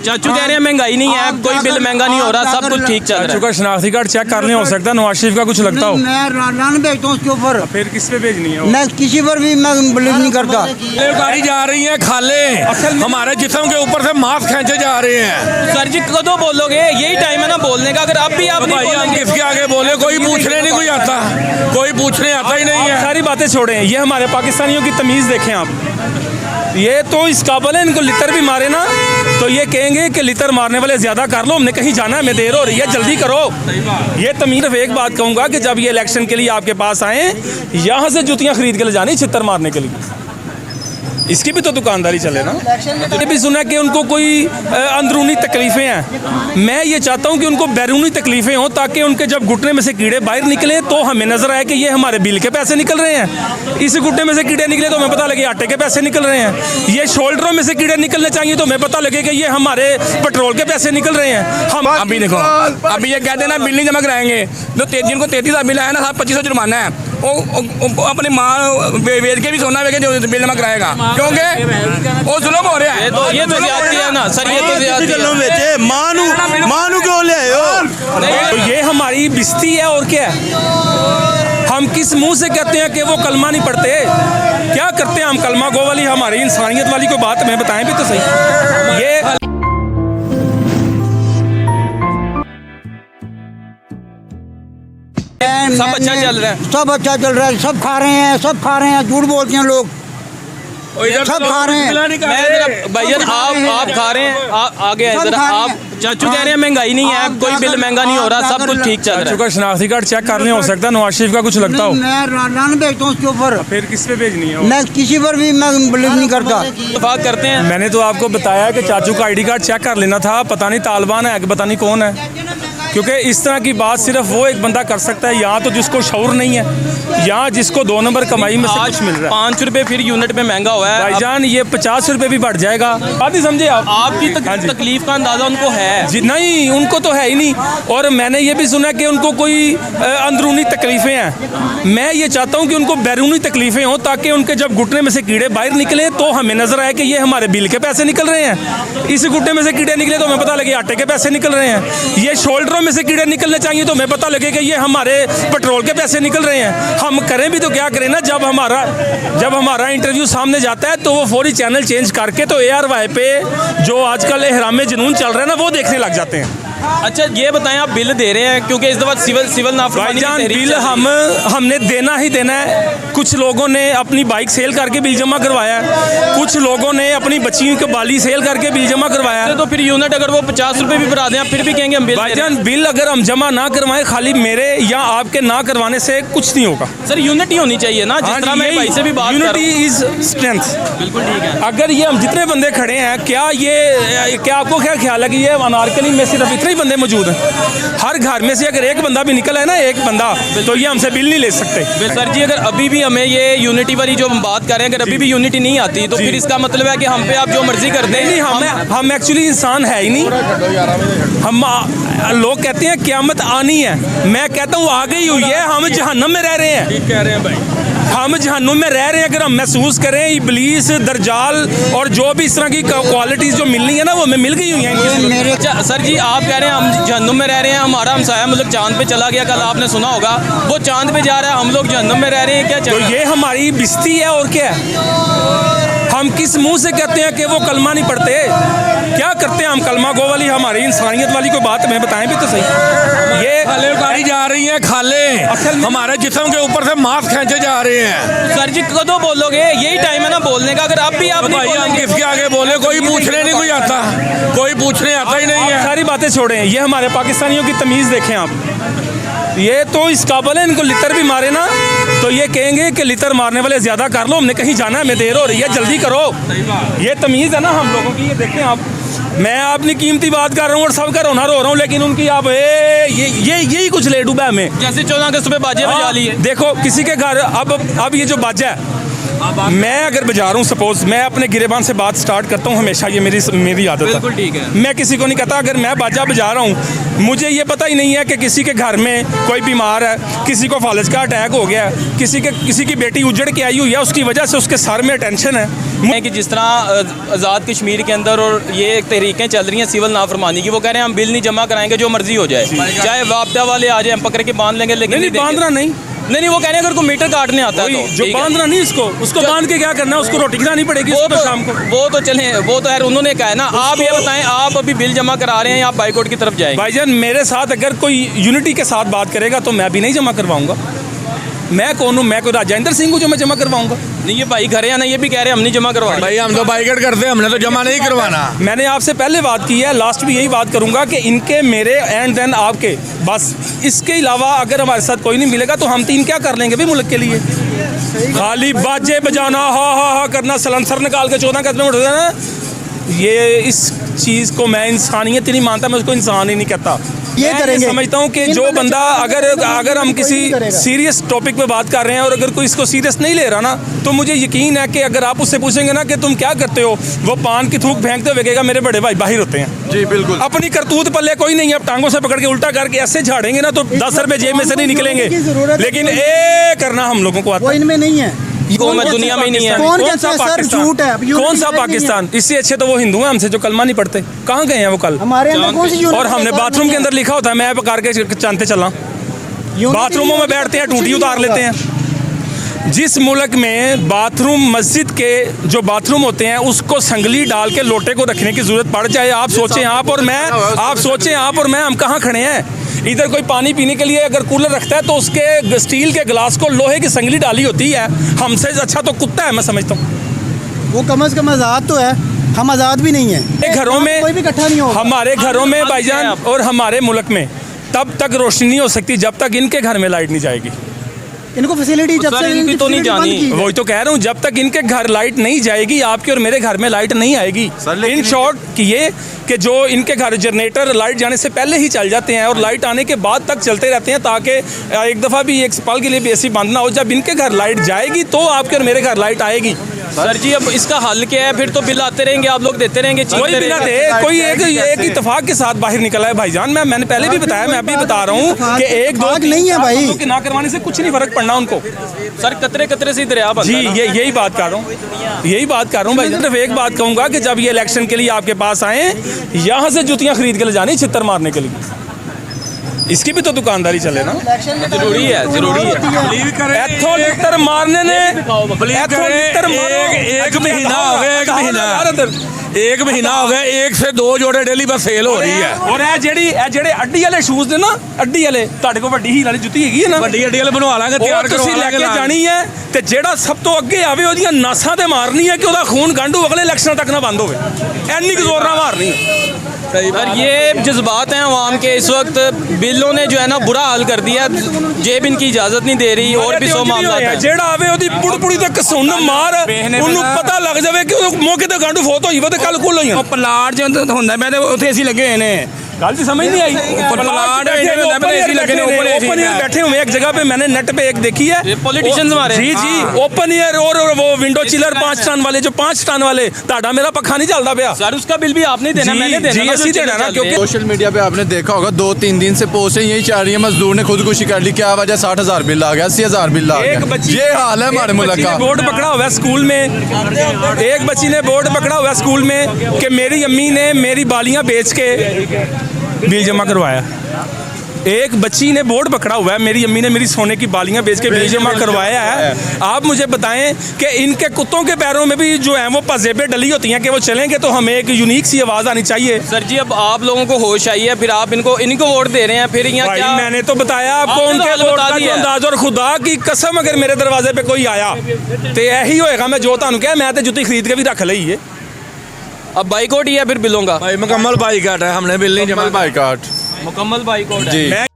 चाचू कह रहे हैं महंगाई नहीं है, कोई बिल महंगा नहीं हो रहा, सब कुछ ठीक चल रहा है। चाचू का शनाख्ती कार्ड चेक करने हो सकता है, नवाज शरीफ का कुछ लगता हो? मैं रान भेजता हूँ उसके ऊपर। फिर किस पे भेजनी है? मैं किसी पर भी मैं बिलीव नहीं करता। गाड़ी जा रही है खाले, हमारे जिस्म के ऊपर से मास्क खींचे जा रहे हैं। सर जी कदों बोलोगे? यही टाइम है ना बोलने का। अगर अब भी आप नहीं भाई हम बोलेंगे किसके आगे बोले? कोई पूछने नहीं कोई आता, कोई पूछने आता ही नहीं है। सारी बातें छोड़ें, ये हमारे पाकिस्तानियों की तमीज़ देखें आप। ये तो इस काबिल है, इनको लितर भी मारे ना तो ये कहेंगे कि लितर मारने वाले ज़्यादा कर लो, हमने कहीं जाना है, हमें देर हो रही है, जल्दी करो। ये तमीज़। एक बात कहूँगा कि जब ये इलेक्शन के लिए आपके पास आए, यहाँ से जुतियाँ खरीद के ले जानी छितर मारने के लिए, इसकी भी तो दुकानदारी चले ना। ये भी सुना कि उनको कोई अंदरूनी तकलीफ़ें हैं। मैं ये चाहता हूँ कि उनको बैरूनी तकलीफ़ें हों, ताकि उनके जब घुटने में से कीड़े बाहर निकले तो हमें नज़र आए कि ये हमारे बिल के पैसे निकल रहे हैं। इस घुटने में से कीड़े निकले तो हमें पता लगे आटे के पैसे निकल रहे हैं। ये शोल्डरों में से कीड़े निकलने चाहिए तो हमें पता लगे कि ये हमारे पेट्रोल के पैसे निकल रहे हैं। हम अभी देखो, अभी ये कहते हैं ना बिल नहीं जमा कराएंगे, जो जिनको 33,000 बिल आया ना, 2500 जुर्माना है, वो अपनी माँ बेच के भी सोना बेचे जो बिल जमा कराएगा, क्योंकि वो जुल्म हो रहा है। ये तो ज्यादती है ना सर, ये तो ज्यादती है। मानू क्यों ले तो ये हमारी बिस्ती है और क्या है? हम किस मुंह से कहते हैं कि वो कलमा नहीं पढ़ते? क्या करते हैं हम? कलमा गो वाली हमारी इंसानियत वाली कोई बात हमें बताएं भी तो सही। ये सब अच्छा चल रहा है, सब अच्छा चल रहा है, सब खा रहे हैं, सब खा रहे हैं। झूठ बोलते हैं लोग, सब खा रहे हैं। भैया आप खा रहे हैं, आगे इधर आप। चाचू कह रहे हैं महंगाई नहीं है, कोई बिल महंगा नहीं हो रहा, सब कुछ ठीक चल रहा है। चाचू का शनाख्ती कार्ड चेक करने हो सकता है, नवाज शरीफ का कुछ लगता हो? मैं रान भेजता हूँ उसके ऊपर। फिर किस पे भेजनी है? मैं किसी पर भी मैं बिलीव नहीं करता। इत्तेफाक करते हैं। मैंने तो आपको बताया कि चाचू का आईडी कार्ड चेक कर लेना था। पता नहीं तालिबान है कि पता नहीं कौन है, क्योंकि इस तरह की बात सिर्फ वो एक बंदा कर सकता है। यहाँ तो जिसको शऊर नहीं है, यहाँ जिसको 2 नंबर कमाई में से कुछ मिल रहा है। 5 रुपए फिर यूनिट पे महंगा हुआ है भाईजान, ये 50 रुपए भी बढ़ जाएगा। बात ही समझे आप? आपकी तकलीफ का अंदाजा उनको है जी नहीं, उनको तो है ही नहीं। और मैंने ये भी सुना कि उनको कोई अंदरूनी तकलीफ़ें हैं। मैं ये चाहता हूँ कि उनको बैरूनी तकलीफ़ें हों, ताकि उनके जब घुटने में से कीड़े बाहर निकले तो हमें नज़र आए कि ये हमारे बिल के पैसे निकल रहे हैं। इस घुटने में से कीड़े निकले तो हमें पता लगे आटे के पैसे निकल रहे हैं। ये शोल्डरों में से कीड़े निकलने चाहिए तो हमें पता लगे कि ये हमारे पेट्रोल के पैसे निकल रहे हैं। हम करें भी तो क्या करें ना, जब हमारा इंटरव्यू सामने जाता है तो वो फौरी चैनल चेंज करके तो ARY पे जो आजकल एहराम जुनून चल रहा है ना, वो देखने लग जाते हैं। अच्छा ये बताएं, आप बिल दे रहे हैं क्योंकि इस दफा सिविल नाफरमानी बिल हमने देना ही देना है। कुछ लोगों ने अपनी बाइक सेल करके बिल जमा करवाया है, कुछ लोगों ने अपनी बच्चियों की बाली सेल करके बिल जमा करवाया है। तो फिर यूनिट अगर वो 50 रुपए भी बढ़ा दें, आप फिर भी कहेंगे हम बिल। भाईजान, बिल अगर हम जमा ना करवाएं, खाली मेरे या आपके ना करवाने से कुछ नहीं होगा। सर यूनिटी होनी चाहिए ना, जिस तरह मैं भाई से भी बात कर रहा हूं। Unity is strength. बिल्कुल ठीक है। अगर ये हम जितने बंदे खड़े हैं, क्या आपको क्या ख्याल है कि ये अनारकली में सिर्फ इतने ही बंदे मौजूद हैं? हर घर में से अगर एक बंदा भी निकला है ना, एक बंदा, तो ये हमसे बिल नहीं ले सकते। सर जी, अगर अभी भी हमें ये यूनिटी वाली जो हम बात कर रहे हैं, अगर अभी भी यूनिटी नहीं आती तो फिर इसका मतलब है कि हम पे आप जो मर्जी कर दें। नहीं, हम एक्चुअली इंसान है ही नहीं। हम लोग कहते हैं क़यामत आनी है, मैं कहता हूँ आ गई हुई है। हम जहन्नम में रह रहे हैं। ठीक कह रहे हैं भाई, हम जहन्नुम में रह रहे हैं। अगर हम महसूस करें इब्लीस, दरजाल और जो भी इस तरह की क्वालिटीज़ जो मिलनी है ना, वो हमें मिल गई हुई हैं। अच्छा सर जी, आप कह रहे हैं हम जहन्नुम में रह रहे हैं, हमारा हमसाया मुल्क चांद पे चला गया, कल आपने सुना होगा, वो चांद पे जा रहा है, हम लोग जहन्नुम में रह रहे हैं, क्या तो ये हमारी बिस्ती है और क्या है? हम किस मुंह से कहते हैं कि वो कलमा नहीं पढ़ते? क्या करते हैं हम? कलमा गो वाली हमारी इंसानियत वाली कोई बात हमें बताएं भी तो सही। ये गाड़ी जा रही है खाले, हमारे जिस्म के ऊपर से मास्क खींचे जा रहे हैं। सर जी कदों बोलोगे? यही टाइम है ना बोलने का। अगर अब भी आप नहीं भाई हम बोलेंगे। किसके आगे बोले? कोई पूछने नहीं कोई आता, कोई पूछने आता ही नहीं है। सारी बातें छोड़ें, ये हमारे पाकिस्तानियों की तमीज़ देखें आप। ये तो इस काबिल है, इनको लितर भी मारे ना तो ये कहेंगे कि लितर मारने वाले ज़्यादा कर लो, हमने कहीं जाना है, हमें देर हो रही है, जल्दी करो। ये तमीज़ है ना हम लोगों की। ये देखें आप, मैं अपनी कीमती बात कर रहा हूँ और सबका रोना रो रहा हूँ, लेकिन उनकी आप यही कुछ ले डूबा हमें। जैसे 14 अगस्त पे बाजे बजा ली है। देखो किसी के घर अब ये जो बाजा है, मैं अगर बाजार हूँ, सपोज मैं अपने गिरेबान से बात स्टार्ट करता हूँ हमेशा, ये मेरी आदत है। बिल्कुल ठीक है। मैं किसी को नहीं कहता, अगर मैं बाजा बजा रहा हूँ, मुझे ये पता ही नहीं है कि किसी के घर में कोई बीमार है, किसी को फालज का अटैक हो गया है, किसी की बेटी उजड़ के आई हुई है, उसकी वजह से उसके सर में टेंशन है। कि जिस तरह आज़ाद कश्मीर के अंदर और ये तहरीकें चल रही हैं सिविल नाफरमानी की, वो कह रहे हैं हम बिल नहीं जमा कराएंगे, जो मर्जी हो जाए, चाहे वापदा वाले आ जाए, हम पकड़ के बांध लेंगे, लेकिन नहीं बांधना नहीं, नहीं वो कह रहे हैं अगर कोई मीटर काटने आता है तो जो बांधना नहीं, उसको बांध के क्या करना है, उसको रोटी खिलानी पड़ेगी वो तो शाम को। वो तो चले, वो तो यार उन्होंने कहा है ना। आप ये बताएं, आप अभी बिल जमा करा रहे हैं या आप बाइकआउट की तरफ जाएंगे? भाईजान मेरे साथ अगर कोई यूनिटी के साथ बात करेगा तो मैं भी नहीं जमा करवाऊंगा। मैं कौन हूँ? मैं कोई राजेंद्र सिंह हूँ जो मैं जमा करवाऊंगा? नहीं, ये भाई घर है ना, ये भी कह रहे हैं हम नहीं जमा करवा रहे। भाई हम तो बाइकआउट करते हैं, हमने तो जमा नहीं करवाना। मैंने आपसे पहले बात की है, लास्ट भी यही बात करूंगा कि इनके, मेरे एंड देन आपके, बस इसके अलावा अगर हमारे साथ कोई नहीं मिलेगा तो हम तीन क्या कर लेंगे भी मुल्क के लिए? खाली बाजे बजाना, हा करना, सलंसर निकाल के 14 कदम उठ देना, ये इस चीज़ को मैं इंसानियत ही नहीं मानता, मैं उसको इंसान ही नहीं कहता। ये मैं करेंगे। समझता हूँ कि जो बंदा अगर हम किसी सीरियस टॉपिक पे बात कर रहे हैं और अगर कोई इसको सीरियस नहीं ले रहा ना, तो मुझे यकीन है कि अगर आप उससे पूछेंगे ना कि तुम क्या करते हो, वो पान की थूक फेंकते हुए कहेगा मेरे बड़े भाई बाहर होते हैं। जी बिल्कुल। अपनी करतूत पल्ले कोई नहीं है, अब टांगों से पकड़ के उल्टा करके ऐसे झाड़ेंगे ना तो 10 रुपए जेब में से नहीं निकलेंगे, लेकिन ए करना हम लोगों को आता वो है। इनमें नहीं है, हुकूमत दुनिया में ही नहीं है। कौन कौन कहता सा है सर पाकिस्तान? झूठ है? अब यूनिटी कौन सा नहीं है। पाकिस्तान? इससे अच्छे तो वो हिंदू हैं हमसे जो कलमा नहीं पढ़ते। कहाँ गए हैं वो कल? हमारे अंदर कौन सी यूनिटी और हमने है? बाथरूम के अंदर लिखा होता है मैं करके चाहते चला, यूनिटी बाथरूमों में नहीं है, बैठते हैं, कुछ टूटी नहीं उतार होगा। लेते हैं। जिस मुल्क में बाथरूम, मस्जिद के जो बाथरूम होते हैं उसको संगली डाल के लोटे को रखने की जरूरत पड़ जाए, आप सोचें आप और मैं, हम कहाँ खड़े हैं? इधर कोई पानी पीने के लिए अगर कूलर रखता है तो उसके स्टील के गिलास को लोहे की संगली डाली होती है। हमसे अच्छा तो कुत्ता है, मैं समझता हूँ। वो कम से कम आज़ाद तो है, हम आज़ाद भी नहीं है। घरों में कोई भी इकट्ठा नहीं होगा। हमारे घरों में भाईजान और हमारे मुल्क में तब तक रोशनी नहीं हो सकती जब तक इनके घर में लाइट नहीं जाएगी। इनको फैसिलिटी जब सर, से इनकी तो नहीं facility बंद जानी। की है। वही तो कह रहा हूँ, जब तक इनके घर लाइट नहीं जाएगी आपके और मेरे घर में लाइट नहीं आएगी। इन शॉर्ट कि ये कि जो इनके घर जनरेटर लाइट जाने से पहले ही चल जाते हैं और लाइट आने के बाद तक चलते रहते हैं, ताकि एक दफ़ा भी एक पल के लिए भी ऐसी बंद ना हो। जब इनके घर लाइट जाएगी तो आपके और मेरे घर लाइट आएगी। सर जी, अब इसका हल क्या है? फिर तो बिल आते रहेंगे, आप लोग देते रहेंगे, कोई चीखते बिना रहेंगे। दे, कोई एक इत्तेफाक के साथ बाहर निकला है भाईजान। मैंने पहले भी बताया, मैं अभी बता रहा हूँ कि एक दो इत्तेफाक नहीं है भाई। लोगों के ना करवाने से कुछ नहीं फर्क पड़ना उनको। सर कतरे कतरे से दरिया बनता जी है ना। यही बात कर रहा हूँ, भाई। सिर्फ एक बात कहूँगा कि जब ये इलेक्शन के लिए आपके पास आए, यहाँ से जुतियाँ खरीद के ले जानी छितर मारने के लिए, इसकी भी तो दुकानदारी चले ना। जरूरी है, जरूरी है। एथो लिटर मारने ने एक महीना हो गया, 1 से 2 जोड़े डेली बस सेल हो रही है। और ਇਹ ਜਿਹੜੇ ਅੱਡੀ ਵਾਲੇ ਸ਼ੂਜ਼ ਨੇ ਨਾ, ਅੱਡੀ ਵਾਲੇ ਤੁਹਾਡੇ ਕੋਲ ਵੱਡੀ ਹੀਲ ਵਾਲੀ ਜੁੱਤੀ ਹੈਗੀ ਹੈ ਨਾ, ਵੱਡੀ ਅੱਡੀ ਵਾਲੇ ਬਣਵਾ ਲਾਂਗੇ, ਤਿਆਰ ਉਹ ਤੁਸੀਂ ਲੈ ਕੇ ਜਾਣੀ ਹੈ ਤੇ ਜਿਹੜਾ ਸਭ ਤੋਂ ਅੱਗੇ ਆਵੇ ਉਹਦੀਆਂ ਨਾਸਾਂ ਤੇ ਮਾਰਨੀ ਹੈ ਕਿ ਉਹਦਾ ਖੂਨ ਗੰਢੂ ਅਗਲੇ ਇਲੈਕਸ਼ਨ ਤੱਕ ਨਾ ਬੰਦ ਹੋਵੇ। ਐਨੀ ਕੁ ਜ਼ੋਰ ਨਾਲ ਮਾਰਨੀ ਹੈ। सर ये जज्बात हैं अवाम के। इस वक्त बिलों ने जो है ना बुरा हाल कर दिया, जेब इनकी इजाजत नहीं दे रही, और भी 100 मामला है। ਜਿਹੜਾ ਆਵੇ ਉਹਦੀ ਪੁੜੀ ਤੇ ਕਸੁੰਨ ਮਾਰ, ਉਹਨੂੰ ਪਤਾ ਲੱਗ ਜਾਵੇ ਕਿ ਉਹ ਮੌਕੇ ਤੇ ਗੰਢੂ ਫੋਤ ਹੋਈ ਵਾ ਤੇ ਕੱਲ ਕੋਲ ਹੋਈ। ਉਹ ਪਲਾਟ ਚ ਹੁੰਦਾ ਮੈਂ ਤੇ ਉੱਥੇ ਅਸੀਂ ਲੱਗੇ ਹੋਏ ਨੇ। ਗੱਲ ਦੀ समझ नहीं आई। प्लाट AC लगे ने, ऊपर AC ओपन एयर बैठे हुए एक जगह पे, मैंने नेट पे एक देखी है। ये politicians हमारे। जी जी, ओपन एयर और वो विंडो चिलर 5 टन वाले, जो 5 टन वाले, ताड़ा मेरा पखा नहीं चलता पाया। सर उसका बिल भी आपने देना, मैंने देना जी, ना, ऐसी जो देना ना, चल रहे हैं। सोशल मीडिया पे आपने देखा होगा 2-3 दिन से पोस्टें यही चल रही है, मजदूर ने खुदकुशी कर ली, क्या वजह 60,000 बिल आ गया, 80,000 बिल आ गया। ये हाल है हमारे मुल्क का। बोर्ड पकड़ा हुआ है स्कूल में, एक बच्ची ने बोर्ड पकड़ा हुआ है स्कूल में कि मेरी अम्मी ने मेरी बालियां बेच के बिल जमा करवाया। एक बच्ची ने बोर्ड पकड़ा हुआ है, मेरी अम्मी ने मेरी सोने की बालियां बेच के बिल जमा करवाया है। आप मुझे बताएं कि इनके कुत्तों के पैरों में भी जो है वो पजेबें डली होती हैं कि वो चलेंगे तो हमें एक यूनिक सी आवाज़ आनी चाहिए। सर जी, अब आप लोगों को होश आई है, फिर आप इनको वोट दे रहे हैं, फिर यहाँ भाई क्या? मैंने तो बताया आपको आपने तो उनके हल वोट बता का जो दिया। अंदाज, और खुदा की कसम अगर मेरे दरवाजे पे कोई आया तो यही होएगा। मैं जो तुहानू कहा, मैं तो जुत्ती खरीद के भी रख ली है। अब बाइकआउट ही है फिर बिलों का? भाई मुकम्मल बाइकआउट है, हमने बिल नहीं जमा। बाइकआउट मुकम्मल बाइकआउट है। जी। मैं